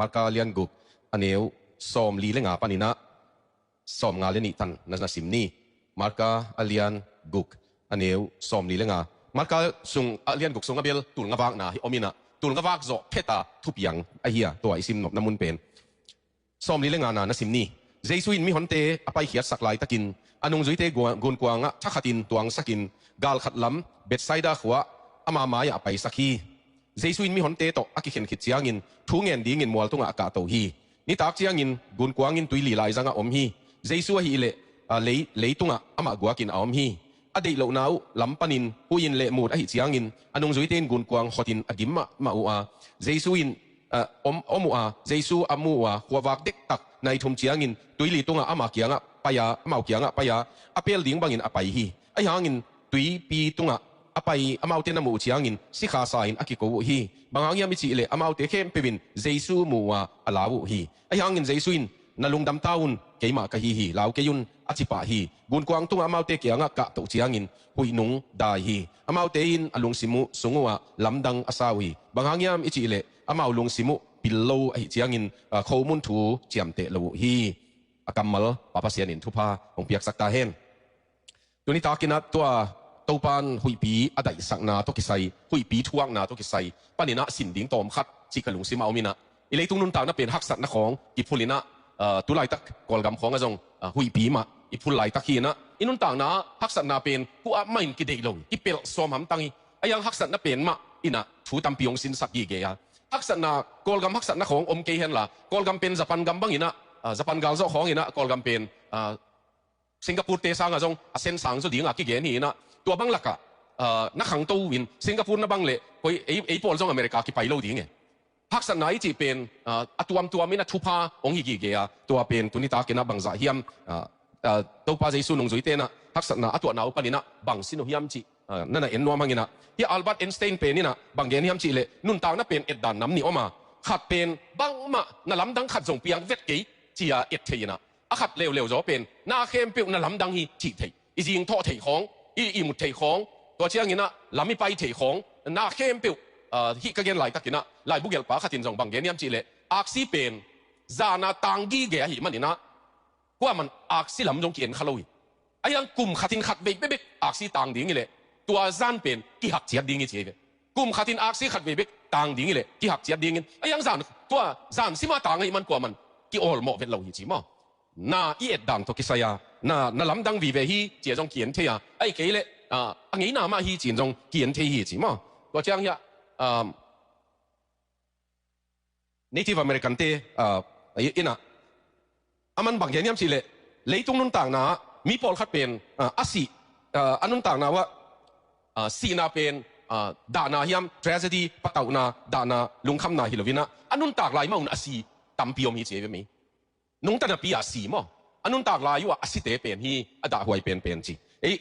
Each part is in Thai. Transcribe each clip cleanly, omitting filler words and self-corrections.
marka lian guk aneu som li lenga panina som nga leni tan na simni marka alian guk aneu som li lenga marka sung alian guk sung abel tul nga wak na hi omina tul nga wak zo pheta thupiang ahia to isim nop namun pen som li lenga na simni jesuin mi honte apai hiat saklai takin anung zuite gon kwanga thakhatin tuang sakin gal khatlam betsaida khwa ama maya apai sakhi jesuin mi honte to aki khen khit chiangin thungen ding in mol tunga ka to hi ni tak chiangin gun kwangin tuili lai zanga om hi jesu hi le leitunga ama guakin om hi adei lo nau lampanin huin le mut a hi chiangin anung zuiten gun kwang hotin adimma ma u a jesuin omua jesu amua huwak dek tak nai thum chiangin tuili tunga ama kianga paya amau kianga paya apel ding bangin apai hi ai hangin tui pi tunga apai amau te namu chiangin sikha sain akiko hi bangangia mi chi le amau te khem pevin jesu muwa alawu hi ai hangin jesuin nalungdam taun keima ka hi law keyun achipa hi gun kwang tunga amau te kianga ka to chiangin huinung dai hi amau te in alung simu sungwa lamdang asawi bangangia mi chi le amau lung simu pillo ai chiangin khomun thu chiamte lo hi akamal papasianin thupa ong piak sakta hen tuni takina tua topan huipi adai sakna to kisai huipi thuang na to kisai panina sinding tom khat chikalung sima omina ileitung nun ta na pen haksat na khong ipulina tulai tak kolgam khong azong huipi ma ipulai takhina inun ta na haksat na pen ku a main ki dei lo ipel som ham tangi ayang haksat na pen ma ina thu tampiong sin sakgi ge ya haksat na kolgam haksat na khong om ke hen la kolgam pen japan gam bang ina japan gal zo khong ina kolgam pen Singapore te sang azong asen sang zo ding aki gen hi na tua bang laka na khang to win Singapore na bang le koi ei pol zong America ki pailo ding e haksat na chi pen atuam ina thupa ong hi gi ge ya tua pen tuni ta kena bang za hiam to pa jaisu nong zui te na haksat na atwa na upanina bang sino hiam chi nana enwa mangina hi Albert Einstein pen ina bang gen hiam chi le nun tang na pen edan nam ni oma khat pen bang ma na lam dang khat jong piang vet ke chia et theina a khat lew zo pen na khem pe na lam dang hi chi thei i jing tho thei khong i mut thei khong to chiang ina lami pai thei khong na khem pe hi ka gen lai takina lai bugel pa khatin jong bang gen hiam chi le aksi pen zana tangi ge hi manina kwa man aksi lam jong ki en khaloi ayang kum khatin khat be be aksi tang ding le tua zan pen ki hak chiat ding chi ve kum khatin aksi khat be be tang ding le ki hak chiat ding ayang zan tua zan sima tang ai man kwa man ki ol mo vet lo hi chi mo na i et dang to kisaya na lam dang vi ve hi che jong kien the ya ai ke le angi na ma hi chin jong kien the hi chi mo to chang ya Native American te ina aman bang yan yam chi le leitung nun tang na mi pol khat pen asi anun tang na wa si na pen da na hiam tragedy patau na da na lungkham na hilovina anun tak lai maun asi tampiom hi che ve mi nung ta na pi asi mo anun tak lai wa asi te pen hi ada huai pen chi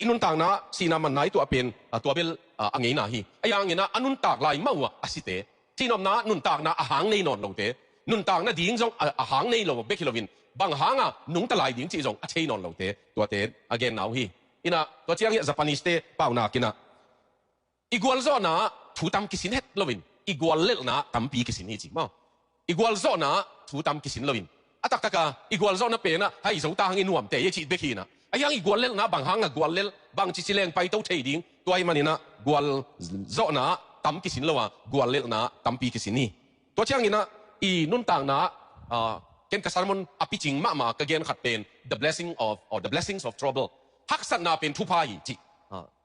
inun tang na si na man nai to pen to bel angei na hi ayang ina anun tak lai mau asi te chinom na nun tak na ahang nei non lo te nun tak na ding jong ahang nei lo be kilovin bang hanga nung ta lai ding chi jong a chei non lo te to te again now hi ina to chiang ya Japanese te pau na kina igual zo na thu tam kisin het lovin igual le na tampi kisin hi chi mo igual zo na thu tam kisin lovin atak taka igual zo na pe na hai zo ta hangin nuam te ye chi be ki na ayang igual le na bang hanga igual le bang chi leng pai to thei ding toy manina igual zo na tam kisin lo wa igual le na tampi kisin ni to chiang ina I nun tang na ken kasarmon apiching ma ka gen khat pen the blessings of trouble haksat na pen thupa hi chi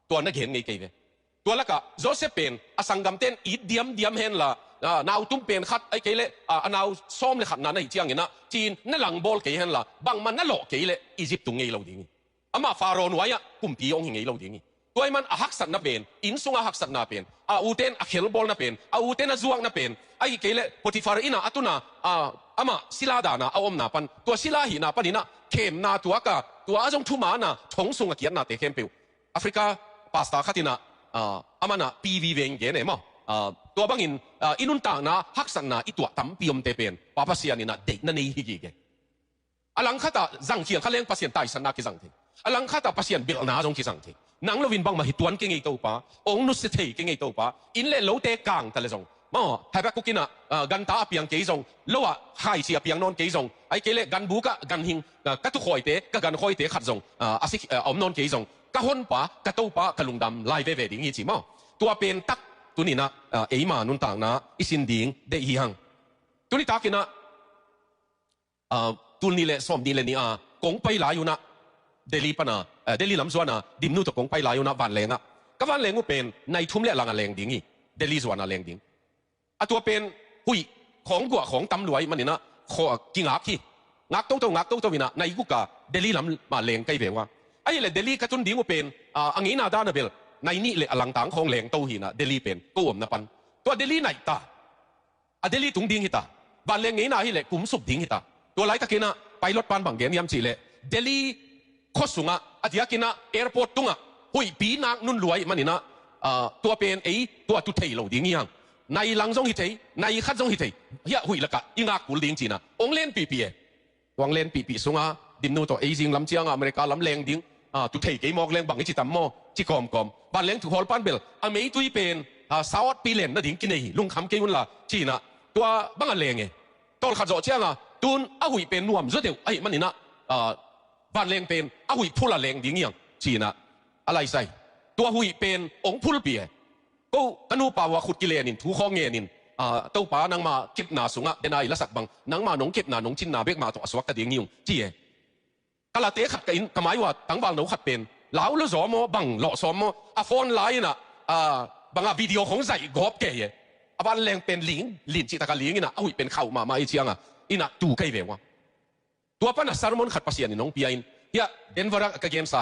to na gen ngei ke ve to la ka Joseph pen asangam ten I diam hen la naw tum pen khat ai ke le anaw som le khat na nei chiang ina chin na lang bol ke hen la bang man na lo ke le Egypt tu ngei lo ding ama pharaoh nuaya kumpi ong ngei lo ding toy man a haksat na pen in sunga haksat na pen uten a khel bol na pen uten a zuang na pen ai ke le Potiphar ina atuna ama sila da na awom na pan to sila hi na panina kem na tua jong thuma na thong sunga kian na te kem pe Africa pasta khatina amana PV veng ge ne mo to bangin inun ta na haksat na itua tam piom te pen papa sianina de na nei hi ge alang khata zang khian khaleng pasien tai san na ki zang the alang khata pasien bil na jong ki zang the nang lovin bang ma hituan ke ngei to pa ong nu se thei ke ngei to pa in le lo te kang ta le jong mà hai bác cũng kia na gần ta biếng kế rong lâu à hai chỉ biếng non kế rong ai kế lệ gần bú cả gần hình các tu khỏi tế các gần khỏi tế khát rong xích ống non kế rong các hôn pa các tàu pa các lùng đam lại về tiếng gì chỉ mà tua bên tắc tu ni na ấy mà nôn tàng na isin tiếng để hi hang tu ni ta kia na tu ni lệ xóm ni lệ ni công bay lại yêu na Delhi pa na Delhi làm sao na dim nu to công bay lại yêu na van leng các van leng của bên này thum lệ lang leng tiếng gì Delhi sao na leng tiếngตัวเป็นหุยของกว่าของตำรวจมันนี่นะขอกินงักที่งักโตวินะในกุกะเดลีลำมาเลงใกล้เบว่าไอ้เลยเดลีกระจุนดิ้งว่าเป็นอังงี้นาด้านนะเบลในนี่เลยอลังต่างของเลงโตหินะเดลีเป็นก็อมนะปันตัวเดลีไหนตาเดลีตุงดิ้งหิตาบ้านเลงงี้นาฮิเลยกุมสุบดิ้งหิตาตัวไรตะกินะไปรถปันบางเดียนยำจีเลยเดลีข้อสูงอ่ะที่กินะแอร์พอร์ตตุงหุยปีนักนุ่นรวยมันนี่นะตัวเป็นไอ้ตัวตุเทยเราดิ้งยังในหลังจงหิตในขัดจงหิตเฮียหุยละกะยิ่งอากูเลี้ยงจีน่ะองเล่นปีวางเล่นปีสุงดิมนูตัวเอซิงลำเชียงอเมริกาลำแรงดิ้งตุเทยกี่มอกแรงบังจิตามมอจิกอมบ้านแรงถูกฮอลปันเบลอเมริตุยเป็นสาวปีเล่นนั่นดิ้งกินเองลุงคำเกี่ยวละจีน่ะตัวบังอะไรเงี้ยตอนขัดโจเชียงตุนหุยเป็นนวมสุดเดียวไอ้มันนี่นะบ้านแรงเป็นหุยพูดละแรงดิ้งยังจีน่ะอะไรใส่ตัวหุยเป็นองพูดเปียก็กนูป่าวขุดกิเลนินถูข้องเงินินเต้าป่านังมาคิดนาสุงะเดนายละสักบังนังมาหนงคิดนาหนงชินนาเบกมาตัวสวักกระดิ่งยิ่งจี้กะละเตะขัดกันกหมายว่าตั้งบางหนูขัดเป็นเหลาแล้วสอมบังหล่อสอมฟอนไลน์น่ะบางวิดีโอของใส่กอบเกยบ้านแรงเป็นลินจิตกะลิงน่ะอุ้ยเป็นเข่ามาอีเชียงอิน่ะดูใกล้เบวะตัวป้าน่ะสารมนขัดภาษีนี่น้องปีอินเฮียเดนวรักกะเกมไซ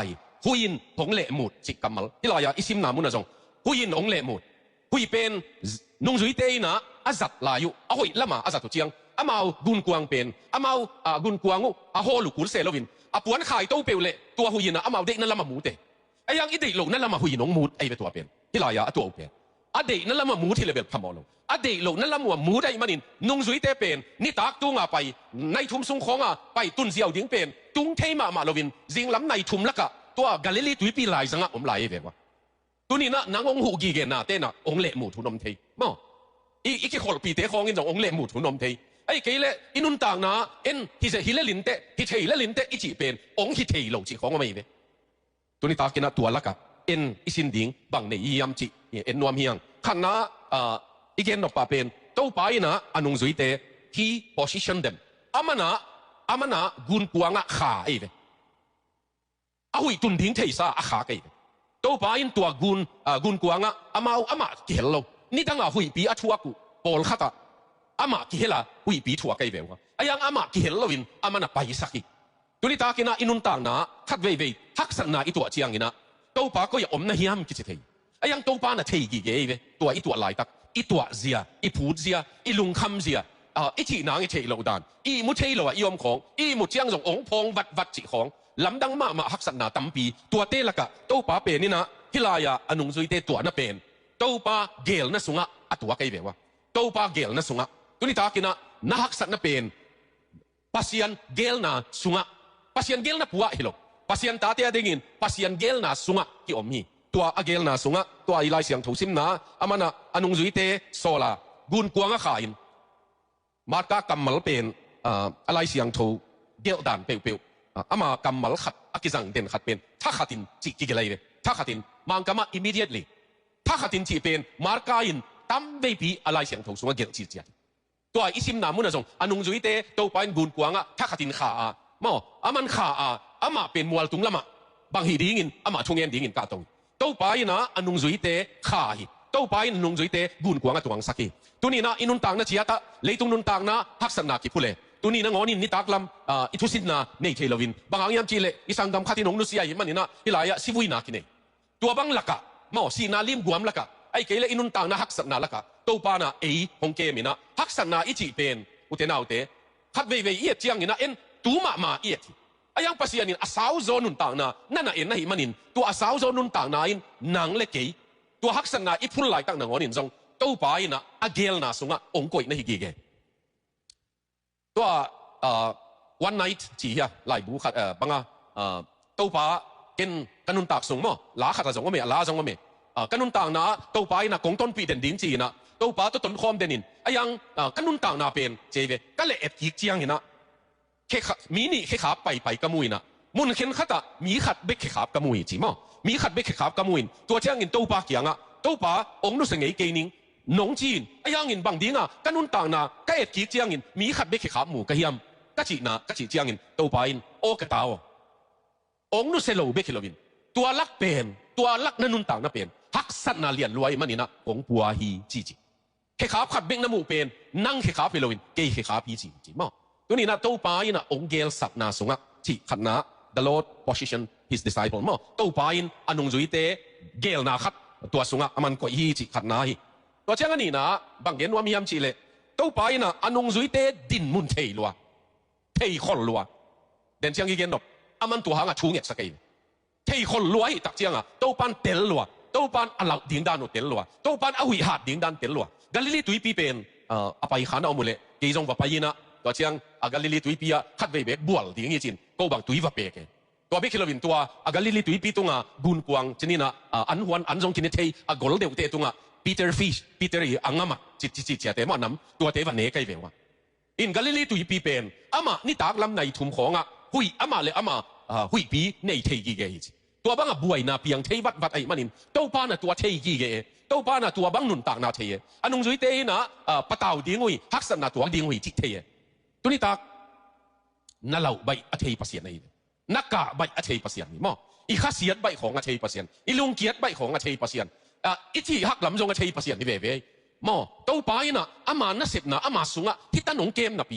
หุยินผงเละหมุดจิกกำมัลที่ลายอิซิมนามุนนะจงหุยินองเละหมุดหุยเป็นนุ่งจุยเตยนะอาจัดลายุหุยละมาอาจัดตุเจียงอามากุนกวางเป็นอามากุนกวางฮอลูกุลเซลวินปวนขายโตเปลเละตัวหุยนะอามาเด็กนั่นละมาหมูเตไอ้ยังอีเด็กลงนั่นละมาหุยน้องมูดไอ้เป็นตัวเป็นที่ลายตัวเป็นเด็กนั่นละมาหมูที่เลเวลพมอลงเด็กลงนั่นละมาหมูได้มันนินนุ่งจุยเตเป็นนี่ตากตัวไปในทุ่มซุงของไปตุนเสียวดิ้งเป็นจุงเทมาลวินจิงล้ำในทุ่มละกะตัวกาลิลีตุยปีลายสังผมลายเวะตัวนี้นะนางองหูกีเกน่ะเต้น่ะองเละหมูถุนนมเทมั้งอีกคนปีเตะของอินจงองเละหมูถุนนมเทไอ้เกลเลยอินุนต่างนะที่จะฮิเลลินเตที่เทฮิเลลินเตอีจีเป็นองฮิเทโลจีของมันไม่เว้ตัวนี้ตากินตัวละกะอิสินดิงบังในยามจีนวมเฮียงขันนะอีเกนนกปาเป็นเต้าไปนะอนุงจุยเตที่ position them อามันนะกุนกวางขาไอ้เว้หุยตุนดิ้งเทซ่าขาไอ้ตัวป้าอินตัวกุนกวางอามาเกี่ยวเรานี่ตั้งหุยปีอัชัวกูปอลขัดอามาเกี่ยวละหุยปีชัวไกเบวไอ้ยังอามาเกี่ยวเราวินอามันไปสักอีตัวนี้ตากินะอินุนต่างนะขัดเวทักษณะอีตัวเจียงอินะตัวป้าก็อย่าอมนะเฮียมกิจเทยไอ้ยังตัวป้าน่ะเทกี่เกยเวตัวอีตัวลายตักอีตัวเสียอีพูดเสียอีลุงคำเสียอีที่นางอีเทยเราดานอีมุเทยเรายอมของอีมุเจียงส่งองพงวัดจิของลำดังมาหักสันนาตั้มปีตัวเตละกะตัวป้าเป็นนี่นะฮิลายาอนุงซุยเตตัวน่ะเป็นตัวป้าเกลน่ะสุงะตัวไกเบวะตัวป้าเกลน่ะสุงะตัวนี้ตากินะน่ะหักสันน่ะเป็นpasien gel na sunga pasien gel na puwa hilo pasien tate adingin pasien gel na sunga ki omhi tua agel na sunga tua ilai siang thosim na amana anung zuite sola gun kuanga khain marka kamal pen alai siang tho gel dan peu ama kamal khat akizang den khat pen tha khatin chi ki gelai ve tha khatin mangkama immediately tha khatin chi pen marka in tam baby alai siang tho sunga gel chi chiตัวอิสิมนามุนนะจงอนุงจุยเตตัวไปกุนกวางถ้าขัดินขาหม้อมันขาอามาเป็นมัวตุงละมาบางฮีดิ้งินอามาชงเงินดิ้งินกาตงตัวไปนะอนุงจุยเตขาฮีตัวไปอนุงจุยเตกุนกวางตัวอังสักฮีตัวนี้นะอินุนต่างนะเชียตะเลยตุงนุนต่างนะทักษณะกิพุเลตัวนี้นะงอนินนิตากลำอิทุสินนะเนยเทลวินบางอย่างยามจีเลอิสังดำขัดินงนุสียมันนี่นะฮิลายะสิวุยนักนี่ตัวบางละกะหม้อสีนาลิมกวมละกะไอ้เกลอินุนต่างนะทักษณะละกะตัวปานะของเกมินะทักษณะอีจีเป็นอุเทนาอุเตขัดเวเอียดเจียงนี่นะตัวมาเอียดไอ้ยังภาษานี่อาสาวโซนุนต่างนะนั่นน่ะนะฮิมันินตัวอาสาวโซนุนต่างนะนางเล็กตัวทักษณะอีพุ่นไหลต่างนะงอนินจงตัวปานะอาเกลนะสุงะองกอยนะฮิกิเกตัวone night จีฮะไหลบุขัดบังตัวปากินกันนุนตากสุงมั้งลาขัดจงว่าไม่ลาจงว่าไม่กันนุนต่างนะตัวไปนะกงต้นปีเด่นดิ้งจีนะ ตัวป้าตัวต้นคอมเดนินไอ้ยังกันนุ่นต่างนาเป็นเจเวก็เลยเอ็ดกิกเจียงเห็นนะแค่มีนี่แค่ขาไปกมุยนะมุนเข็นขัดมีขัดเบกแค่ขากมุยจีมั้งมีขัดเบกแค่ขากมุยตัวเจียงเงินตัวป้าเกียงตัวป้าองนุสังเกตกินิงน้องจีนไอ้ยังเงินบางดีกันนุ่นต่างนาก็เอ็ดกิกเจียงเงินมีขัดเบกแค่ขาหมูก็เฮียมก็จีก็จีเจียงเงินตัวป้าอินโอกระตาวองนุเซโลเบกแค่ลวินตัวลักเป็นตัวลักนั่นนุ่นต่างน่ะเป็นฮักสัตนาเลียนรวยมันนี่นะของปัวฮีจีแค่ขาขัดเบงน้ำมูเป็นนั่งแค่ขาไปลวินเกยแค่ขาพีจีมั้งตัวนี้นะตัวป้าอินองเกลสักนาสงที่ขัดนา the Lord position his disciple มั้งตัวป้าอินอนงจุยเตเกลนาขัดตัวสงมันก็ฮีจีขัดนาฮีตัวเจ้านี่นะบางเย็นว่ามียามจีเลยตัวป้าอินอนงจุยเตดินมุนเทยลัวเทยคนลัวเดินเชียงกี่เย็นดอกมันตัวหางชูเงียบสักทีเทยคนลัวตักเชียงตัวปันเตลลัวตัวปันอัลลักดิ่งดานเตลลัวตัวปันอวิหารดิ่งดานเตลลัวกาลิลีตุยปีเป็นไปขานเอาหมดเลยกี่จงว่าไปยินะตัวเชียงกาลิลีตุยปีขัดเวเบกบัวดิ่งยี่จินก็บางตุยว่าเบกตัวเบกเราเป็นตัวกาลิลีตุยปีตรงบุญกวางชนิดนะอันหวนอันจงกินเทยกอลเดวเตตรงปีเตอร์ฟิชปีเตอร์อังมาจิตเตมันน้ำตัวเตวันเนกไกเววะอินกาลิลีตุยปีเป็นนี่ตากลำในทุ่มของหุยเลยหุยปีในเทยกี่เกยตัวบังบวยนาเปียงเทยวัดไอ้มันนินตัวป้าน่ะตัวเทยกี่เกยตัวป้าน่ะตัวบังนุนตากนาเทยอันนงจุยเตยนะปะตาวดิ้งหุยฮักษณะตัวดิ้งหุยจิตเทยตัวนี้ตากนั่นเราใบอเทยภาษีนี่นักกะใบอเทยภาษีนี่มั้งอีข้าเสียดใบของอเทยภาษีอีลุงเกียรติใบของอเทยภาษีอีที่ฮักลำจงอเทยภาษีนี่เว่มั้งตัวป้าน่ะมาน่ะเสพน่ะมาสุงที่ตั้งองเกมน่ะปี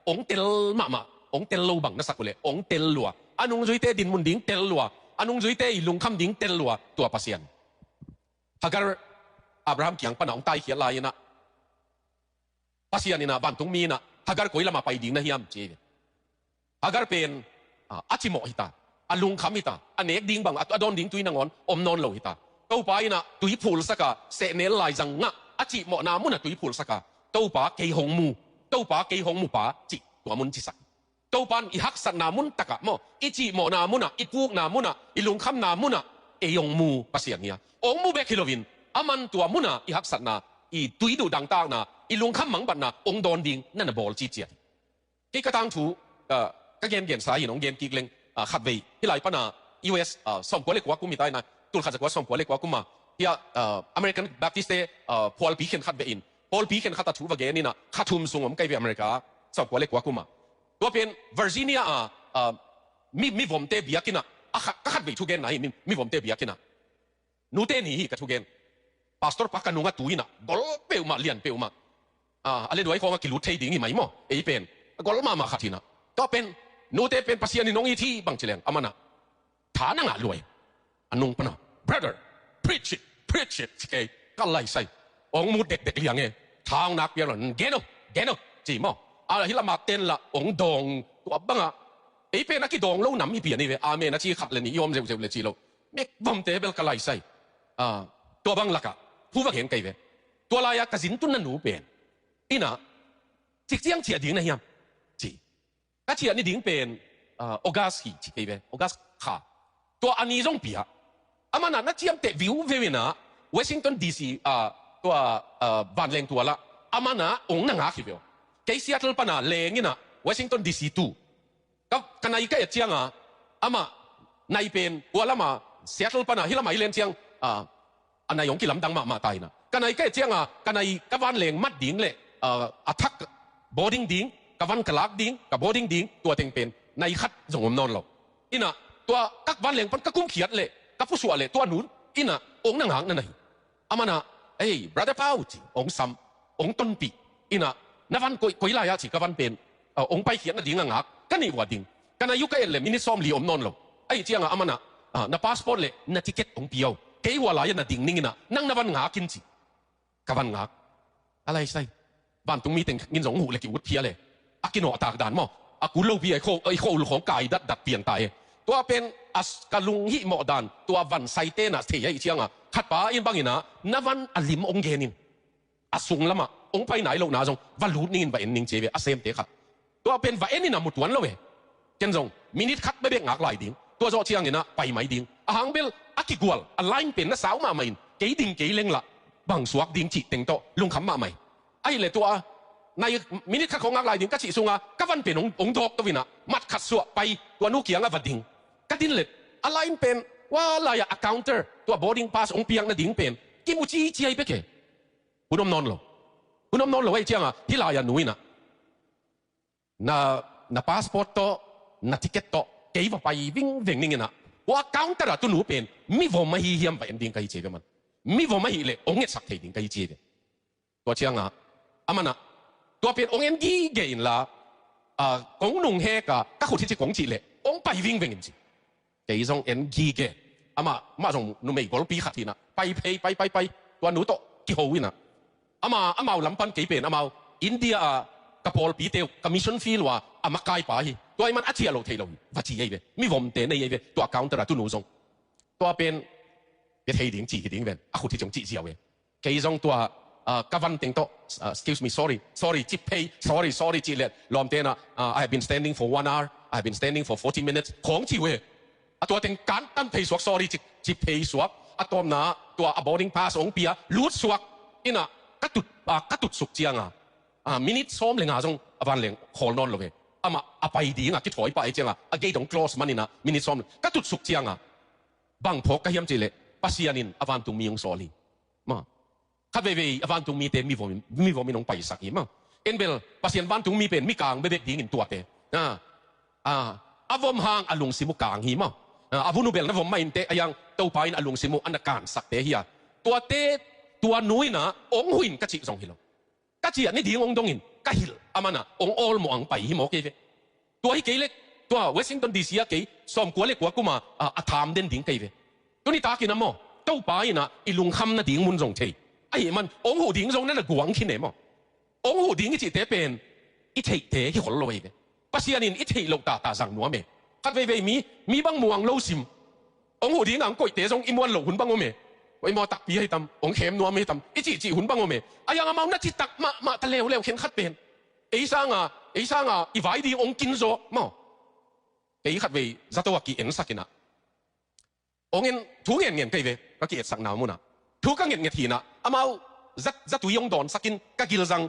องเตลมาองเตลโลบังน่ะสักคนเลยองเตลลัวอันนงจุยเตดินมุนดิ้งเตลลัวอันนงจุยเตอีลุงคำดิ้งเตลลัวตัวภาษีฮักการอับราฮัมเกียงปนองไตเขียนลายนะภาษีนี่นะบ้านตุงมีนะฮักการกุยละมาไปดิ้งนะเฮียมเจฮักการเป็นอาชิโมฮิตาอันลุงคำฮิตาอันเอกดิ้งบังอันโดนดิ้งตุยนางอนอมนอนโลฮิตาตัวป้ายนะตุยพูลสักเสเนลลายจังงะอาชิโมนามุนตุยพูลสักตัวป้าเกยหงมูตัวป้าเกยหงมูป้าจิตัวมุนจิสักตัวปันอีฮักสันนามุนตะกะโมอีจีโมนามุนะอีพูกนามุนะอีลุงคำนามุนะเอยงมูภาษีเนี่ยองมูเบกิโลวินมันตัวมุนะอีฮักสันนาอีตุยดูดังตางนาอีลุงคำมังบันนาองโดนดิงนั่นน่ะบอลจีเจียที่กระตังถูก็เกมเกียนสายน้องเกมกิกเลงขัดเวที่ไหลปนา US สมกัวเล็กกว่ากุมิได้นะตุลขัดจากว่าสมกัวเล็กกว่ากุมาที่อเมริกันแบปติสต์พอลปีเข็นขัดเวอินพอลปีเข็นขัดตัดถูว่าเกนี่นะขัดทุมสูงผมใกล้ไปอเมริกาสมกัวเล็กกว่ากุมาตัวเป็นเวอร์จิเนียมีผมเตบียกินะก็ขัดไปทุกเกนไหนมีผมเตบียกินะนูเตนี่กับทุกเกนพาสตอร์ปักกันนุงตุยนะกอลเปลมาเลียนเปลมาอะไรด้วยของกิลุเทดิ้งไม่มั้งไอเป็นกอลมาขัดทีนะก็เป็นนูเตเป็นภาษาในน้องอีที่บางเฉลียงอามานะฐานะรวยอันนุ่งปนะ brother preach it สิเกก็ไล่ใส่องมูเด็กเลี้ยงเองทางนักเลี้ยงหล่อนเกนจีมั้งฮิลามาเต้นละองดองตัวบังไอเป็นนักกีดองเล่าหนำอีเปียนี่เว้อาเมนักชีขัดเลยนี่ยอมเร็วเลยจีโร่เมกบอมเตเบลกไลใส่ตัวบังละกะผู้ว่าเห็นไกเว้ตัวลายกระสินตุนนั่นหนูเป็นอีน่ะจิกเจียงเฉียดิ้งนะเฮียจีก็เฉียนี่ดิ้งเป็นออกัสจีไกเว้ออกัสขาตัวอันนี้ต้องเปียมันน่ะนักเจียมเตวิวเว้นะวอชิงตันดีซีตัวบ้านแรงตัวละมันน่ะองนั่งหาขี้เว้แกซีแอตเทิลปนาเลงินะวอชิงตันดีซีตูก็กันไอ้ก็เจียงในเป็นวัวละมาซีแอตเทิลปนาฮิลามาอีเลนเจียงอันไหนยงกิลำดังมาตายนะกันไอ้ก็เจียงกันไอ้กับวันเลงมัดดิ้งเลยattack boarding ดิ้งกับวันกลักดิ้งกับบอร์ดิ้งดิ้งตัวเต็งเป็นในคัดส่งผมนอนหรอกอินะตัวกับวันเลงปันก็กุ้งเขียดเลยกับผู้สวเลยตัวหนุนอินะองนั่งหางนั่นไงมันนะbrother เป้าจีองซ้ำองต้นปีอินะนับวันกุยลายจีกับวันเป็นองไปเขียนนะดิ้งงักกันนี่ว่าดิ้งกันอายุก็เอเลยมินิซอมลีอมนอนหรอกเจียงมันนะนับพาสปอร์ตเลยนับติเก็ตองเปียวเกี่ยวอะไรนะดิ้งนี่นะนั่งนับวันงักกินจีกับวันงักอะไรใช่บ้านตรงมีแต่งินสองหูเลยกี่วุฒิเพียเลยกินหัวตากด่านมั้งกูเล่าพี่ไอ้โคของกายดัดเปลี่ยนตายตัวเป็นกะลุงหิหมอดานตัววันไซเตนะเทียอีเชียงขัดป้าอินบางอินะนับวันอลิมองเกนินสุงละมาองไปไหนลงนาจงวันรู้นี่ไปเอ็นนิงเจเวเซมเตะขัดตัวเป็นวันนี่นะหมดวันแล้วเว้เจนจงมินิคัดไม่เบ่งหักไหลดิ้งตัวโจเชียงนี่นะไปไหมดิ้งหางเบลกิกวลอะไรเป็นนะสาวมาไม่เกยดิ้งเกยเล็งละ บางสวกดิ้งจีติงโตลุงคำมาใหม่ไอ้เลยตัวในมินิทของอะไรดิ้งก็จีซุงอ่ะก็วันเป็นองค์ดอกตัววินะมัดขัดสวไปตัวนู้เกียงอ่ะวัดดิ้งก็ดิ้งเลยอะไรเป็นว่าอะไรอะ accounter ตัว boarding pass องเปียงน่ะดิ้งเป็นกิมุจีจีไอ้เป๊ะคุณน้องนอนหรอคุณน้องนอนหรอไอ้เจ้าอ่ะที่ลายนุ่ยนะna passport to na ticket to kay va pai ving veng ning na wa counter tu nu pen mi vo ma hi hiam pa ending kai che man mi vo ma hi le ong et sak thei ding kai che de to chianga amana to pen ong en gi gein la kong nung he ka ka khu thi chi kong chi le ong pai ving veng chi kay song en gi ge ama ma song nu mei gol pi khat hi na pai to nu to ki ho wi na ama lam pan kay pen ama Indiaกระพอลปีเตียวกมิชชั่นฟีลว่าอามาไกลไปตัวไอ้มันอัจฉริยะเราเทเราวัดจีไอ้เว้มีวอมเตนไอ้เว้ตัวกาวน์เตอร์ตัวหนูส่งตัวเป็นเทดิ้งจีดิ้งเว้อาคุณที่จงจีเสียวเว้เกี่ยงตัวกวันติงโต excuse me sorry จิบเพย์ sorry จีเล็ดลอมเตนะI have been standing for 1 hour I have been standing for 40 minutes ของจีเว้ตัวติงการตั้งเพย์สวก sorry จิบเพย์สวกตัวน่ะตัว boarding pass องเปียลูดสวกอินะกัดตุดสุกเจียงมินิซ้อมเลยงาจงวันเลยขอนอนเลยมาไปดีงะคิดถอยไปเจียงเกย์ต้อง close มันนี่นะมินิซ้อมก็ตุดสุกเจียงบางพกก็ยังจีเลยปัสยานินวันตุมีองสอลีมาข้าเว่วันตุมีเต็มมีวมีน้องไปสักอีมาเอ็นเบลปัสยานวันตุมีเป็นมีกลางเบ็ดดิ้งอินตัวเตวมห่างอลุงสิมุกลางหิมวุนุเบลนะวมไม่อินเตยังเต้าไปอลุงสิมุอันการสักเตเฮียตัวเตตัวนุ้ยนะองหุนก็จิสองฮิโลก็จีนี่ดีองตรงอินก็ฮิลอามันองออลมองไปหิมโอเคตัวที่เกล็กตัวเวสติงตันดีซีอะเกย์สมกัวเล็กกัวกูมาทามเด่นดิ้งเกย์ตัวนี้ตากินน้ำมอเต้าไปนะอีลุงคำน่ะดิ้งมุนทรงเทไอ้มันองหูดิ้งทรงนั่นน่ะกวางขี้เหน่มอองหูดิ้งที่จีเตเป็นอีเทเตที่ขอลอยเว้ปัสยานินอีเทลูกตาสังนัวเมคัดเว่มีบางมวงโลซิมองหูดิ้งอ่างก๋วยเต๋ทรงอีมวนหลงหุ่นบางโอเมไอ้มอตักปีให้ตำองเข็มนัวไม่ตำอีจีหุ่นบังโอเมไอ้ยังอามานัดจิตักมาทะเลวเข็นขัดเป็นไอ้สร้างอีไว้ดีองกินโซมอไอ้ขัดเวจัตวากีเอ็นสักกินะองเงินถูกเงินไกเวก็เกียรสักหนาวมุนะถูกก็เงินทีนะอามาจัตุยองดอนสักกินก็กิลจัง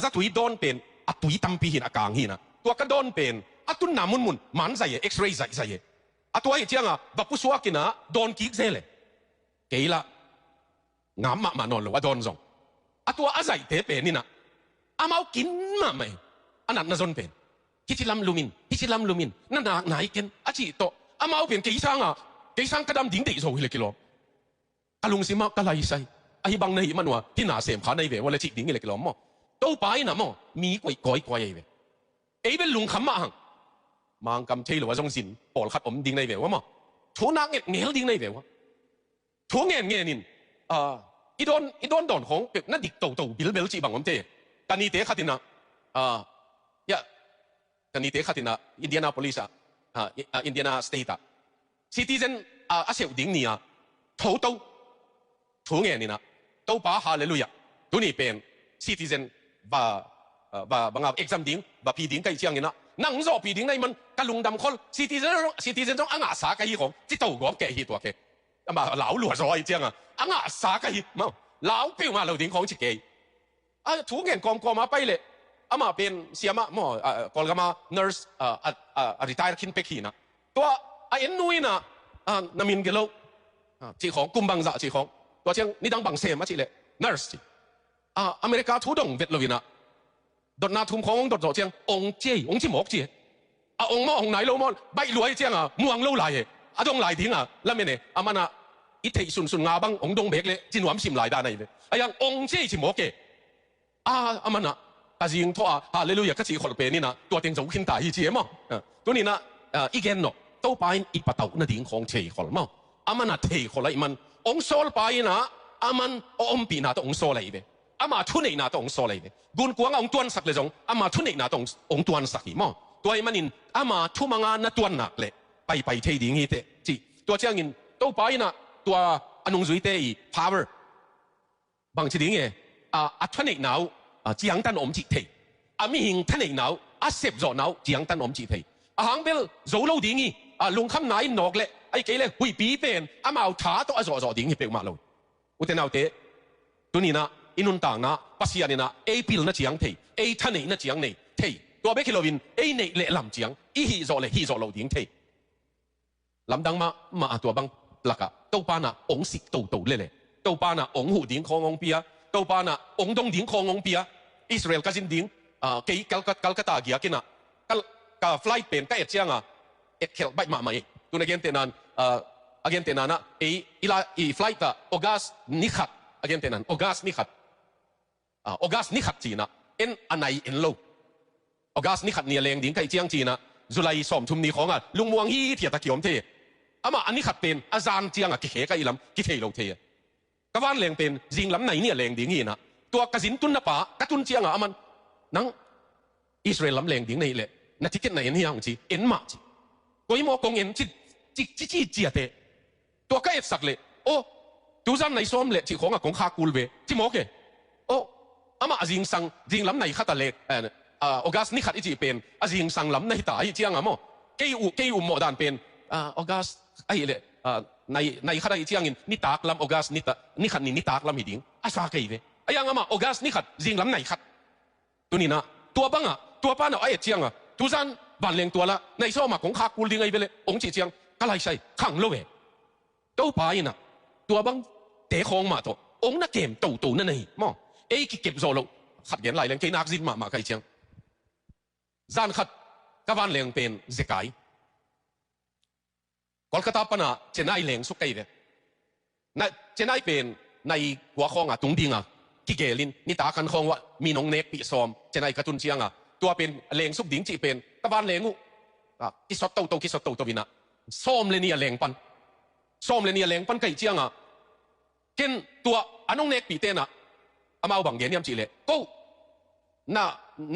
จัตุยดอนเป็นตุยตำปีหินอากางหินะตัวก็ดอนเป็นตุนนามุนมันใส่เอ็กซ์เรย์ใส่ตัวไอ้เจ้าบับปุสวากินะดอนกิกเซเลยเกล่ะงามมานอนหรือว่าโดนส่งตัวอาศัยเตะเป็นนี่นะอามากินมาไหมอันนั้นน่ะจนเป็นฮิจิลัมลูมินนั่นหนักไหนกันอาชีโตอามาเป็นกี่ช่างกระดำดิ้งตีโซ่เลยกิโลกะลุงสิมากะไรใส่ไอ้บังในมันว่าที่หนาเสียมขาในเวว่าเลยจิดิ้งเลยกิโลมั่วโตไปนะมั่วมีก้อยไอ้เวไอ้เป็นลุงขำมาหังมังกำเชยหรือว่าจงสินปอลขัดอมดิ้งในเวว่ามั่วชูนักเงี้ยดิ้งในเวว่าถูกเงี้ยนินอีโดนของเป็ดนั่นดิกโตบิลจีบังผมเจกันนี่เตะขัดนะกันนี่เตะขัดนะอินเดียนาโพลิสอินเดียนาสเตทซิติเซนอาเซียดิ้งนี่ถูกเงี้ยนี่นะโตป้าฮาเลลูยาตัวนี้เป็นซิติเซนบางเอ็กซัมดิ้งปีดิ้งใกล้เชียงนี่นะนั่งรอปีดิ้งในมันกะลุงดำคนซิติเซนต้องอ่างสาไกของที่โตกว่าแก่ฮีตัวแกมาเหลาหลัวซอยเจียงอ่างสาไกมาเหลาเปรี้ยวมาเราดิ้งของจิเกย์ถูกเงินกอมาไปเลยมาเป็นเสียมาก่อนก็มา nurse retire คินเป็กฮีนะตัวเอ็นนุยนะนามินเกลจีของกุมบังจ่าจีของตัวเชียงนี่ดังบังเซมมาจีเลย nurse อเมริกาทุดงเวทลวินะดอนนาทุ่มของดอนจ่อเชียงองจีหมอกจีองมอองไหนโลมอนใบรวยเจียงม่วงโลไหลตรงไหลทิ้งแล้วมันเนี่ยมันอีเทสุนงาบังองดงเบกเลยจีนหวามชิมไหลได้ไหนเลยยังองจีจีหมอกเกมันแต่ยิงทั่วฮาเลลูยาก็จีคนเป็นนี่นะตัวเต็งจงขึ้นตายอีเจียมั้งตัวนี้นะอีแกนเนาะโตไปอีปะเต่านั่นดิ้งของเทคนมั้งมันเทคนละมันองโซลไปนะมันอมปีน่ะต้ององโซลเลยมาทุนเองน่ะต้ององโซลเลยกุนกวางองตวนสักเลยจงมาทุนเองน่ะต้ององตวนสักอีมั้งตัวไอ้มันนินมาทุมังานน่ะตวนหนักเลยไปเทดิ้งอีเตจีตัวเจ้างินโตไปนะตัวอนงจุยเตอี power บางทีดิ้งทุนเองน่ะจียงตันอมจีเทมีหิงท่านเองเอาเสพจอเอาจียงตันอมจีเทหางเบลโจโลดิ้งลุงคำไหนนอกเลยไอ้เกลเลยหุยปีเป็นมาเอาท้าตัวจอดิ้งให้เปลมาเลยอุตเนเอาเตต ตัวนี้นะอินุนต่างนะปัสยานี่นะพิลนะเจียงเททันนี่นะเจียงนี่เทตัวเบคิโลวินนี่เละลำเจียงฮิโซเลฮิโซโลดิ้งเทลำดังมาตัวบังหลักอะตัวปานะองสิตัวเลยตัวปานะองหูดิ้งขององเปียตัวปานะองดงดิ้งขององเปียอิสราเอลก็จินดิ้งกี่กัลกตาเกียกินะกัไฟล์เป็นก็เจียงอ่ะเขลใบมาไหมตัวนี้เกนเตนันอาเกนเตนันนะไฟล์ต์ออกัสนิขัดอาเกนเตนันออกัสนิขัดออกัสนิขัดจีนะอันไหนโลออกัสนิขัดเนี่ยแรงดิ้งก็เจียงจีนะจุลัยสอมทุมนี้ของอ่ะลุงมวงฮีเทียตะเกียมเทอามาอันนี้ขัดเป็นอาจารย์เจียงอ่ะกิเหก็อีลำกิเทโลเทก็วันแรงเป็นจริงลำไหนเนี่ยแรงดิ้งฮีนะตัวกระสินตุนนะปะกระตุนเจียงอ่ะมันนังอิสราเอลลำแรงดิ้งนี่แหละนั่นที่เกิดในนี้อย่างจีมาจีก็ยิ่งมองเห็นจีเจียเตตัวก็เอ็ดสักเลยโอ้ตัวจำในซ้อมเลยที่ของอ่ะของคากูลเวที่มองเกโอ้อามาจริงลำไหนขัดตะเล็กออกัสนี่ขัดอีจีเป็นจริงสังลำไหนตายเจียงอ่ะมั้งเกี่ยวหมดด่านเป็นออกัสไอ้เลยในขัดอีเจียงนี่ตากลำออกัสนี่ขัดนี่ตากลำหิดิ้งอาสาเกี่ยวไอ้ยังอ่ะมั้งออกัสนี่ขัดจริงลำไหนขัดตัวนี้นะตัวบังอ่ะตัวป้าน่ะไอ้เจียงอ่ะทุกท่านบันเลงตัวละในช่วงมาของคากูลิงไงไปเลยองค์จีเจียงก็เลยใช่ขังโลเวตัวป้าอินะตัวบังเตะคองมาตัวองค์นักเกมตัวนั่นเองมองกิเก็บโซโลขัดเย็นไหลแรงกินนักจินมาใครเจียงจานขัดก็บันเลงเป็นเจกายกอลกาตาปนะเจนไอเลงสุกไก่เลยนะเจนไอเป็นในหัวคองอ่ะตุงดิงอ่ะกิเกลินนี่ตากันคองว่ามีน้องเนกปีซอมเจนไอกระตุนเชียงอ่ะตัวเป็นเลงสุกดิ้งจีเป็นตะวันเลงูกิสตตัววินะส้มเลนี่เลงปันส้มเลนี่เลงปันไก่เจียงอ่ะเกินตัวอันน้องเนกปีเตนะอามาบังเย็นยามจีเลยก็น่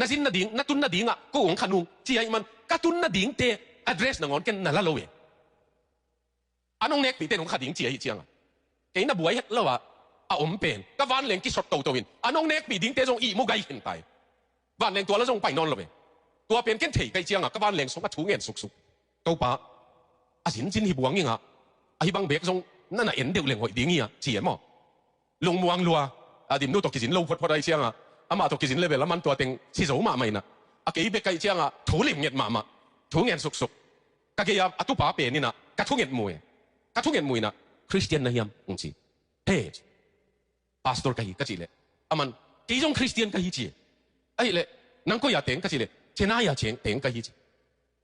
าจินน่าดิ้งน่าตุนน่าดิ้งอ่ะก็ของขนุนจีไอมันกระตุนน่าดิ้งเตะ address หนังอนเกินน่าละโลเวอันน้องเนกปีเตของขดิ้งจีไอเจียงอ่ะเกินน่าบวยแล้วว่าอมเป็นตะวันเลงกิสตัววินอันน้องเนกปีดิ้งเตะจงอีมุกไก่เห็นไปวันแรงตัวแล้วจงไปนอนเลยตัวเป็นเก่งถี่ไกลเจียงอ่ะก็วันแรงสงก็ถูเงินสุกตัวป้าสินจินหิบวงยังอ่ะไอ้บางเบกจงนั่นน่ะเอ็นเดียวแรงหอยดิ้งอ่ะเจียมั้งลงมวงรัวดิมดูตกกิสินลูพอได้เจียงอ่ะมาตกกิสินเลยเวลามันตัวเต็งสิโสมาไม่นะกี่เบกไกลเจียงอ่ะถูเหลี่ยมเงินมาถูเงินสุกก็กี่อ่ะตัวป้าเป็นนี่นะก็ถูเงินมวยนะคริสเตียนนะยามองค์จีเฮ้พาสตอร์กี่ก็จีเลยมันกี่จงคริสเตียนกี่จีไอ้เละนั่งก็อย่าเต็งก็สิเลยเจน่าอย่าเต็งก็ยี่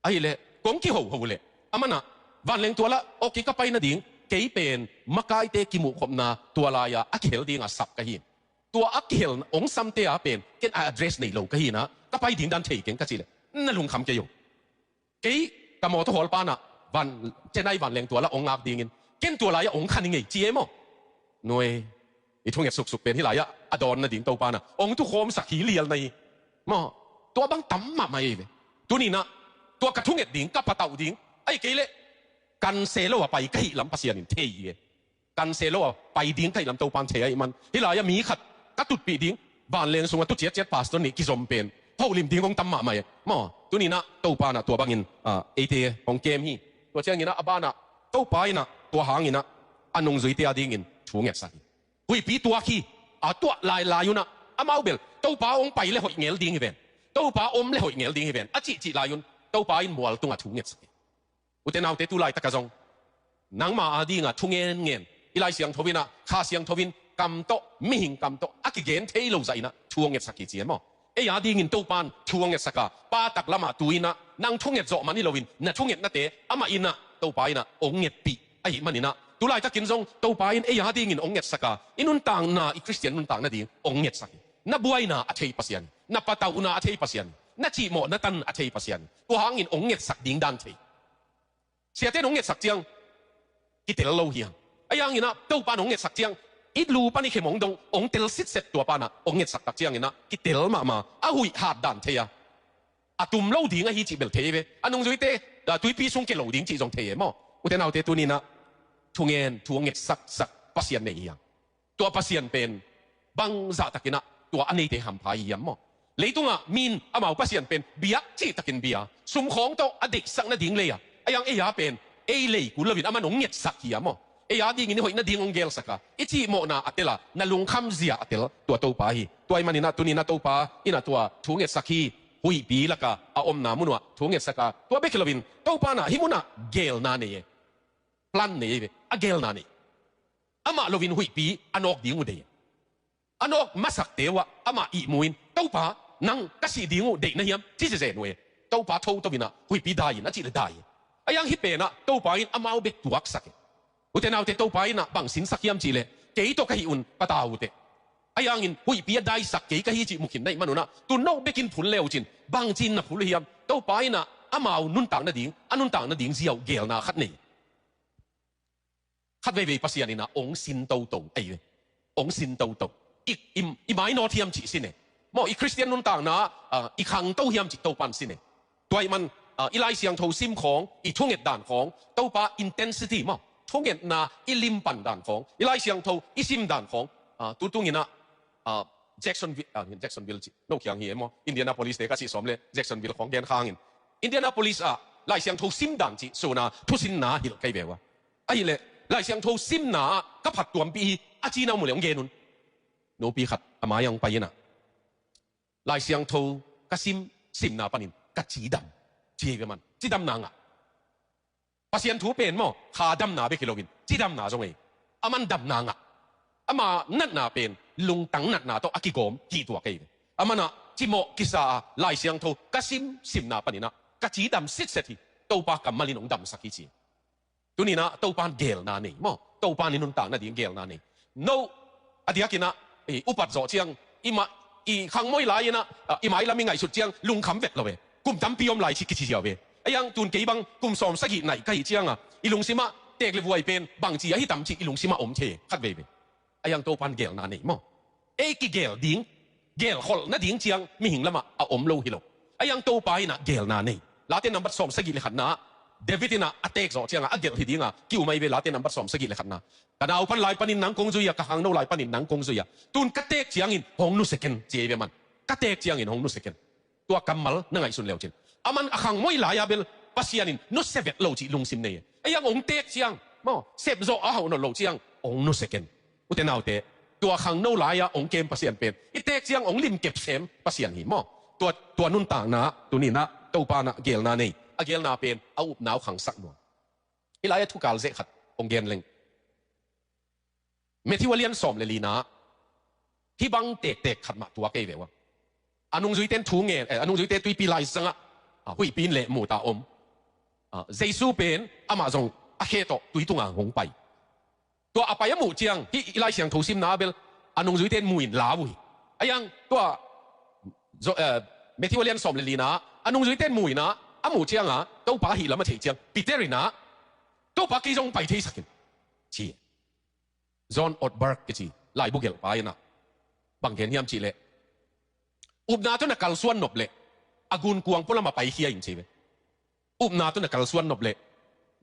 ไอ้เละกงกี่หัวเลยมันน่ะวันเลี้ยงตัวละโอเคก็ไปนะดิ้งกี่เป็นมักไอเตกิมุขมนาตัวลายอักเฮลดิ้งสับก็ยี่ตัวอักเฮลองซัมเตะเป็นเกิน address ในโลกก็ยี่นะก็ไปดิ้งดันเทกินก็สิเลยนั่นลุงคำเกี่ยวกี่กับมอตัวหัวป้าน่ะวันเจน่าวันเลี้ยงตัวละองอักดิ้งเกินตัวลายองคันยังไงเจี๋ยมั้งหน่วยอีทุ่งเงียบสุกเป็นที่ไหนอะอดอนนะดิ้งตัวป้าน่ะองทุกโคมสักขีเลียนในมาตัวบังตั้มมาไม่เลยตัวนี้นะตัวกระทุ่งเอ็ดดิ้งกับปะเต่าดิ้งไอ้กี่เละกันเซโลว่าไปไกลลำปัสยานินเทียกันเซโลว่าไปดิ้งไกลลำตัวปานเทียมันที่ลายมีขัดกระตุดปีดิ้งบ้านเลนสงตุเจ็ดปาสตัวนี้กิจอมเป็นพ่อลิมดิ้งของตั้มมาไม่มาตัวนี้นะตัวปานะตัวบังอินเอเทียของเกมฮีตัวเชียงอินะบ้านะตัวปายนะตัวหางอินะอันนงจุยเตียดิ้งอินทุ่งเอ็ดสักหุยปีตัวขี้ตัวลายอยู่นะอามาเบลตัวป้าองไปเลยหอยเงี้ยดิ้งอีเวนตัวป้าอมเลยหอยเงี้ยดิ้งอีเวนจีลายุนตัวป้าอินมัวตัวทุ่งเงี้ยสักอุตนาวเตตุไลตะกะจงนังมาอาดิ้งทุ่งเงี้ยอีไลเสียงทวินะข้าเสียงทวินกำโตไม่หิงกำโตกิเกนเทโลใจนะทุ่งเงี้ยสักกี่เจียมั้งอาดิ้งอินตัวปานทุ่งเงี้ยสักป้าตักละมาตุยนะนังทุ่งเงี้ยโจมันนี่โลวินนะทุ่งเงี้ยนั่นเตะอามาอินะตัวป้าอินะองเงี้ยปีมันนี่นะตุไลตะกินจงตัวป้าอินอาดิ้งอินองเงี้ยสักอินุนต่างนะอีคริสเตียนนุนต่างนะดิ้งองเงี้ยสักna buhay na atay pasyan na pataw na atay pasyan na chimo na tan atay pasyan tuhangin onget sak ding dan tay siya ten onget sak tiang kitel lo hiang ayang ina to pa onget sak tiang idlu pa ni khemong dong ong tel sit set tua pa na onget sak tak tiang ina kitel ma ahui hat dan thaya atum lo ding a hi chi bel thebe anong zuite da tui pi sung ke lo ding chi jong theye mo uten autte tu ni na thunget sak pasyan ne hiang tua pasyan pen bang za takinaตัวอันนี้เตะหำพายยำมั้งเลยตัวมีนอามาอุปสรรคเป็นเบียจีตะกินเบียสุ่มของตัวอดีตสักนาดิ้งเลยอ่ะไอ้ยังยาเป็นเลยกูเลยวินอามันงเงียดสักยำมั้ง ya ding ini hoi na ding ong gel saka ichi mo na atela na lungkham zia atel tua to pa hi tuai manina tunina to pa ina tua thunget sakhi hui pi laka a om na munwa thunget saka tua bekilovin to pa na himuna gel na ne plan ne a gel na ne ama lovin hui pi anok dingu de anok masak tewa ama i muin to pa nang kasi dingu de na hiam chi se noe to pa tho to bina hui pi dai na chi le dai ayang hi pe na to pa in amao be tuak sak uten autte to pa in bang sin sakiam chi le ke to ka hi un patau te ayang in hui pi dai sak ke ka hi chi mukin dai manuna tu no bekin phun leo chin bang chin na phul hiam to pa in amao nun tang na ding anun tang na ding ziaw gel na khat nei khat ve ve pasian ina ong sin to to ai ong sin to to i mai no thiam chi sin ne mo i Christian nun tang na i khang to hiam chi to pan sin ne toy man i lai siang tho sim khong i thunget dan khong to pa intensity mo thunget na i lim pan dan khong i lai siang tho i sim dan khong tu tung ina Jacksonville chi no kyang hi mo Indianapolis te ka si som le Jacksonville khong gen khang in Indianapolis lai siang tho sim dan chi so na thu sin na hil kai bewa ai le lai siang tho sim na ka phat tuam pi a chi na mu leong gen nun no pi khat ama yang pa ina lai siang tho ka sim na panin ka chi dam chi ge man chi dam na nga pasien thu pen mo kha dam na be kilogin chi dam na jong ei aman dam na nga ama nat na pen lung tang nat na to akigom ki tua kai amana chi mo kisa lai siang tho ka sim na panina ka chi dam sit seti to pa kam malin ong dam sakhi chi tunina to pan gel na nei mo to pan ni nun ta na ding gel na nei no adiakina upat zo chiang ima i khang moi lai na i mai lami ngai sut chiang lung kham vek lawe kum tam piom lai chi ki chi yawe ayang tun ke bang kum som sakhi nai kai chiang i lung sima tek le vuai pen bang chi hi tam chi i lung sima om che khat ve ayang to pan gel na nei mo ki gel ding gel khol na ding chiang mi hing lama a om lo hilo ayang to pa ina gel na nei late number som sakhi le khatna David ina attack zo chiang a gel hidinga ki umai ve late number som sakhi le khatna kana upan lai panin nang kong zuya ka hang no lai panin nang kong zuya tun ka tek chiang in hong nu second che be man ka tek chiang in hong nu second tua kamal na ngai sun leo chin aman akhang moi la ya bel pasianin no sevet lo chi lung sim nei ayang ong tek chiang mo sep zo a ho no lo chiang ong nu second uten autte tua khang no la ya ong kem pasian pen i tek chiang ong lim kep sem pasian hi mo tua nun ta na tu ni na to pa na gel na nei a gel na pen a up naw khang sak no ilaya thu kal ze khat ong gen leng Matthew Alian som le lina hi bang tek khat ma tua ke vewa anung zui ten thu nge anung zui te tui pi lai sanga hui pin le mu ta om jesu pen ama zong a he to tui tunga hong pai to apaya mu chiang hi ilai siang tho sim na bel anung zui ten muin la wi ayang to Matthew Alian som le lina anung zui ten muina amu chiang to pa hi lama thei chiang Peterina to pa ki zong pai thei sakin chi John Ortberg ke chi lai bu gel pa ina bang gen hiam chi le upna to na kalsuan nop le agun kuang pola ma pai hiya in chi be upna to na kalsuan nop le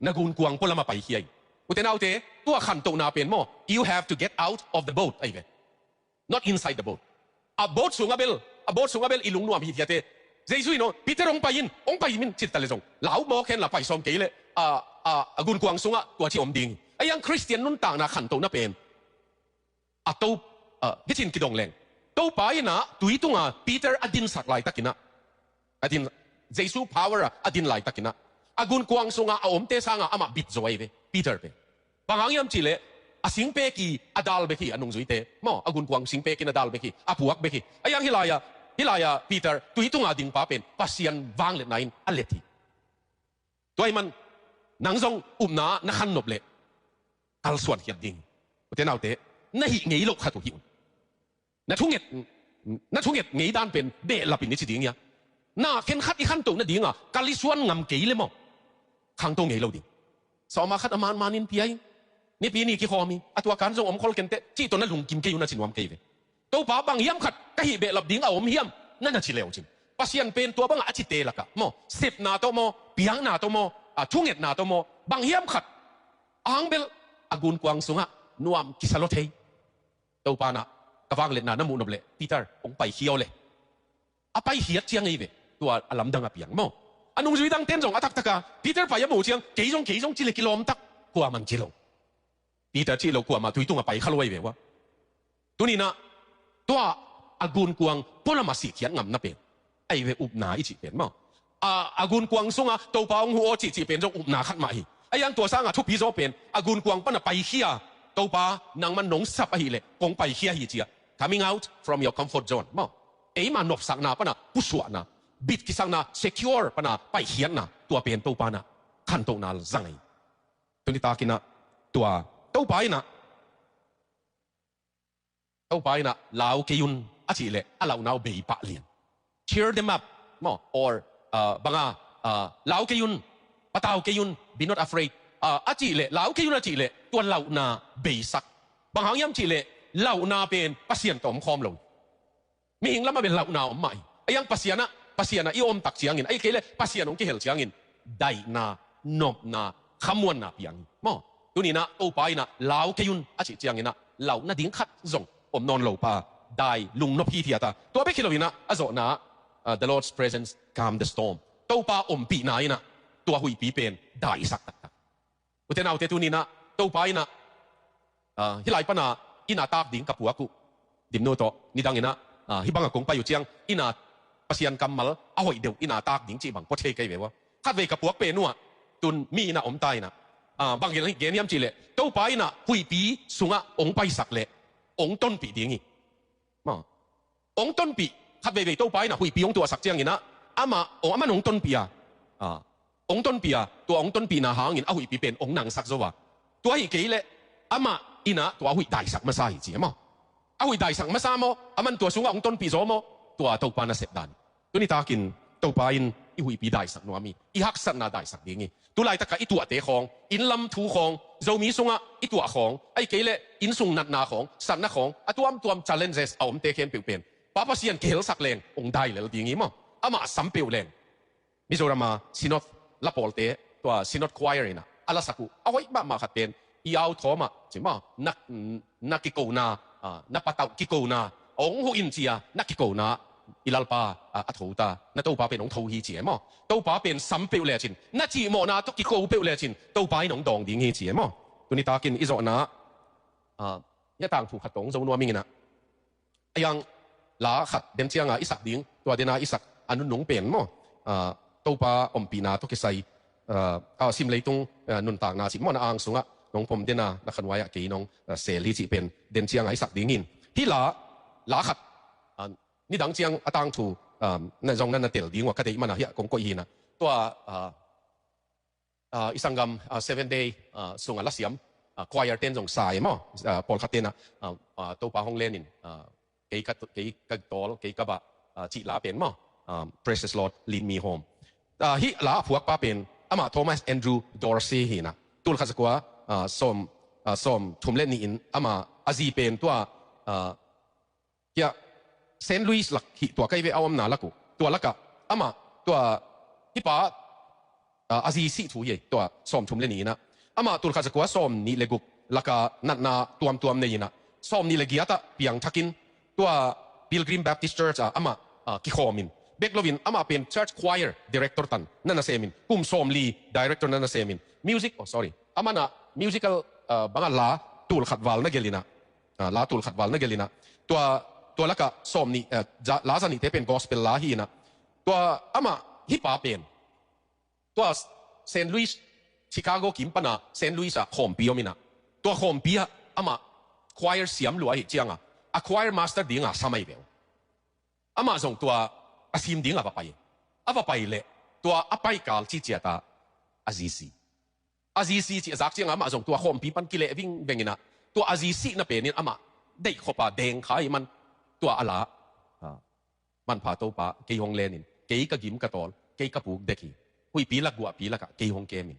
nagun kuang pola ma pai hiya uten autte tua khan to na pen mo you have to get out of the boat ai be not inside the boat a boat sungabel ilung nuam hi thiate jesu no Peter ong pai min chit tale jong lau mo khen la pai som ke le agun kuang sunga tua chi om ding ayang Christian nun tang na khan to na pen ato gichin kidong leng to pa ina tui tunga Peter adin sak lai takina adin jesu power adin lai takina agun kuang sunga om te sanga ama bit zoi ve Peter pe bangang yam chile asing pe ki adal be ki anung zui te mo agun kuang sing pe ki adal be ki apuak be ki ayang hilaya Peter tui tunga ding pa pen pasian wang le nain aleti toy man nangzong umna na khan nop le kal suan hiat ding uten autte na hi ngei lo khatu hi na thunget ngei dan pen be lapin ni chi ding ya na khen khat i khan to na dinga kali suan ngam ke le mo khang to ngei lo ding so ma khat aman manin piai ni pi ni ki khomi atwa kan jong om khol kente chi to na lung kim ke yu na chin wam ke ve to pa bang yam khat ka hi be lap ding a om hiam na na chi leo chin pasian pen to bang a chi te laka mo sep na to mo piang na to mo thunget na to mo bang hiam khat ang bel agun kuang sunga nuam kisalothei to pa na kawang le na namu noble Peter ong pai hiaw le apai hiat chiang ei ve tua alam dang apiang mo anung zui dang ten jong atak taka Peter pa ya mo chiang ke jong chi le kilom tak kwa man chilo ปีแต่ที่เรากลัวมาทุยตุ้งไปข้าลอยแบบว่าตัวนี้นะตัวอากุนกวางพวกเรามาสิเขียนงำนับเป็นไอ้เวอุบนาอีจีเป็นมั้งอากุนกวางส่งตัวป้าองหัวจีเป็นจงอุบนาขัดมาอีไอ้ยังตัวสร้างทุบปีโซเป็นอากุนกวางปั้นไปเขียตัวป้านางมันหนงสับไอ้เลยกงไปเขียอีจีcoming out from your comfort zone มั้งไอ้มานบสักนาปั้นผู้สวนะบิดกิสังนา secure ปั้นไปเขียนนะตัวเป็นตัวป้านะขันตัวนาจังไงตัวนี้ตากินนะตัวป้านะตัวป้านะลาวกิยุนอาชีเลยอาลาวนาวเบย์ปะเลียน cheer them up มั้ง or บางลาวกิยุนปะตาวกิยุน be not afraid อาชีเลยลาวกิยุนอาชีเลยตัวลาวนาเบย์สักบางหางย้ำชีเลยลาวนาเป็นปัสยานต่อมคอมลงมีหิงแล้วมาเป็นลาวนาอมใหม่ไอ้ยังปัสยานะอีอมตักเสียงเงินไอ้เกลปัสยานของเกลเสียงเงินได้นานบนาขมวนนาเปียงมั้งตัวนี้นะตัวไปนะลาวกิยุนอาชีเสียงเงินนะลาวนาดิ้งขัดจงอมนอนลาวปาได้ลุงนพีเทียตาตัวไปคิดเราวินะอาโซนะ the Lord's presence calm the storm ตัวปาอมปีนายนะตัวหุยปีเป็นได้สักตักอุตเทนเอาเทตุนี้นะตัวไปนะฮิไลปนาอินาตากดิ้งกับผัวกูดิมโนโตนี่ดังเงินะฮิบังกงไปอยู่เชียงอินาปัสยันกำมัลเอาไว้เดียวอินาตากดิ้งจีบังก็เทไกเววะคาดเวกับผัวเป็นนัวตุนมีนะอมตายนะบางอย่างเกณฑ์ยำจีเล่ตัวไปนะหุยปีสุงะองไปสักเล่องต้นปีดิ้งอีองต้นปีคัดเวตัวไปนะหุยปีองตัวสักเจียงเงินะอามาอามันองต้นปีองต้นปีตัวองต้นปีนะหางเงินเอาหุยปีเป็นองหนังสักโซวะตัวอีกเกลอามาอินะตัวหุยได้สักมาใส่จีมั้งเอาหุยได้สักมาใส่มั้งอามันตัวสูงองต้นปีโซมั้งตัวปานะเสพดันตัวนี้ตากินตัวไปอีหุยปีได้สักนัวมีอีฮักสักนาได้สักดิ้งตัวไรตะกะอีตัวเตะของอินลำทูของเรามีสูงอีตัวของไอ้เกลอินสูงนัดนาของสันนาของตัวchallenges เอาเตะเข้มเปลี่ยนป้าปัสยันเกลสักแรงองได้เลยดิ้งมั้งอามาสัมเปียวแรงมิโซรามาซินอตลาโปลเตตัวซินอตควายร์นะอาลาสักุเอาไว้มาขัดเป็นอีเอาทอมาใช่ไหมนักกิโกนานักปะเตากิโกนาองหูอินเจียนักกิโกนาอีลาปาอัฐูตานักตัวป้าเป็นองทูฮีเจียมั้งตัวป้าเป็นสัมเปียวเลยจินนักจีโมนาตุกิโกเปียวเลยจินตัวป้าน้องดองดิ้งฮีเจียมั้งตัวนี้ตากินอิโซนะยะต่างถูกขัดตรงโซนัวมิงนะยังลาขัดเดมเชียงอิสักดิ้งตัวเดนาอิสักอันนุ่งเป็นมั้งตัวป้าอมปีนาตุกิไซซิมเลยตรงนุนต่างนาสิมอนอ่างสูงน้องผมเดนานักขันไว้กี่น้องเสรีจีเป็นเดมเชียงอิสักดิ้งอินที่ลาขัดนี่ดังเชียงต่างถูนั่นจงนั่นเตลดิ้งว่าคดีมันอะเฮียกงก็ยีนะตัวอิสังกัม7 day สูงอัลเซียมควายเต้นจงสายมั้งปอลคัตเตนะตัวป้าฮงเลนินกี่กัดโตลกี่กับบะจีลาเป็นมั้งPrecious Lord lead me home ฮิลาพวกป้าเป็นอามาโทมัสแอนดรูว์ดอร์ซีฮีนะตัวข้าศึกว่าส้มทุ่มเล่นนี่อินอามาอาซีเป็นตัวเกี่ยเซนต์ลุยส์ลักตัวใกล้ไปเอาอำนาจลักกูตัวลักกะอามาตัวฮิป้าอาซีซีถูย่ตัวส้มทุ่มเล่นนี่นะอามาตัวข้าศึกว่าส้มนี่เลกุลักกะนัดนาตัวนี่นะส้มนี่เลกียตะเปียงทักินตัว Pilgrim Baptist Church อามากิโคมินเบกโลวินอามาเป็น Church Choir Director ตันนั่นน่ะเซมินกุมโซมลี Director นั่นน่ะเซมิน Music sorry อามานะ Musical บางลาตูลขัดวาลนักเกลินะลาตูลขัดวาลนักเกลินะตัวละก็โซมนี่ลาซานี่เทเป็น Gospel ลาฮีนะตัวอามาฮิปาเป็นตัวเซนต์ลุยส์ชิคาโกกิมปนาเซนต์ลุยส์อะโฮมปีโอมินะตัวโฮมปีอะอามา Choir เสียมหลวยเจียงอะChoir Master ดิ้งอะสมัยเบลอามาส่งตัวอาซิมดิ้งอะไปเลยตัวอาไปกาลที่เจียตาอาซีซีที่จากเจียงอามาส่งตัวโฮมปีปันกิเลวิ่งเบงินะตัวอาซีซีน่ะเป็นนี่อามาได้ขบแดงขายมันตัวอะไรมันพาตัวป้าเกี่ยงเลนินเกี่ยกกิมกระตอลเกี่ยกปูกเด็กหุยปีละกัวปีละกะเกี่ยงเกมิน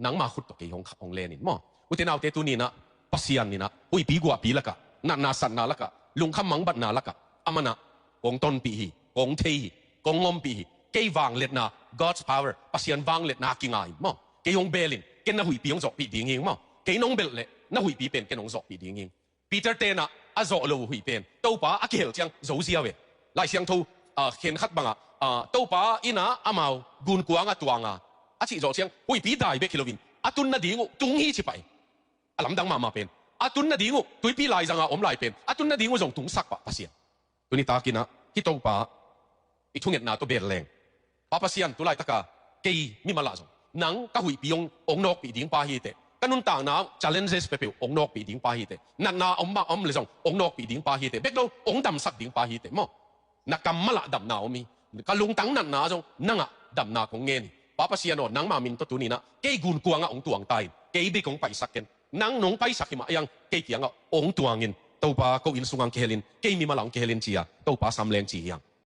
นังมาขุดตัวเกี่ยงเลนินมั้งอุตินเอาเตตุนี่นะปัสยันนี่นะหุยปีกัวปีละกะนาสันนาละกะลุงขมังบัดนาละกะอามานะกงต้นปีกงเทีกงงมปีเกี่ยวางเล็ดนา God's power ปัสยันวางเล็ดนากิงไงมั้งเกี่ยงเบลินเกี่ยงน่ะหุยปียงจอกปีดิ้งเองมั้งเกี่ยงน้องเบลเล่น่ะหุยปีเป็นเกี่ยงน้องจอกปีดิ้งเองปีเตอร์เตนะอาจอกเราหุยเป็นตัวป้าอาเกลจังโจเซียเวไล่เสียงทูเขียนขัดบังตัวป้าอินะอามากุนกวางตัวงอาชีจอกเสียงหุยปีได้เบคิโลวินตุนน่ะดิ้งจุงฮีชิไป alam dang mama pen atun na dingo tuipi lai zanga om lai pen atun na dingo zong tung sak pa pasian tuni takina hitong pa itungit na to berleng papasian tulai taka kei mi mala zong nang ka hui piong ong nok pi ding pa hi te kanun tang na challenges pe pe ong nok pi ding pa hi te na om le zong ong nok pi ding pa hi te bek do ong dam sak ding pa hi te mo na kam mala dam na omi kalung tang nan na zong nanga dam na kong ngen papasian o nang mamin to tunina kei gun kuanga ong tuang tai kei be kong pai saken nang nong pai sak ma yang kei kianga ong tuangin to pa ko il sungang kehelin kei mi malang kehelin chia to pa sam leng chi yang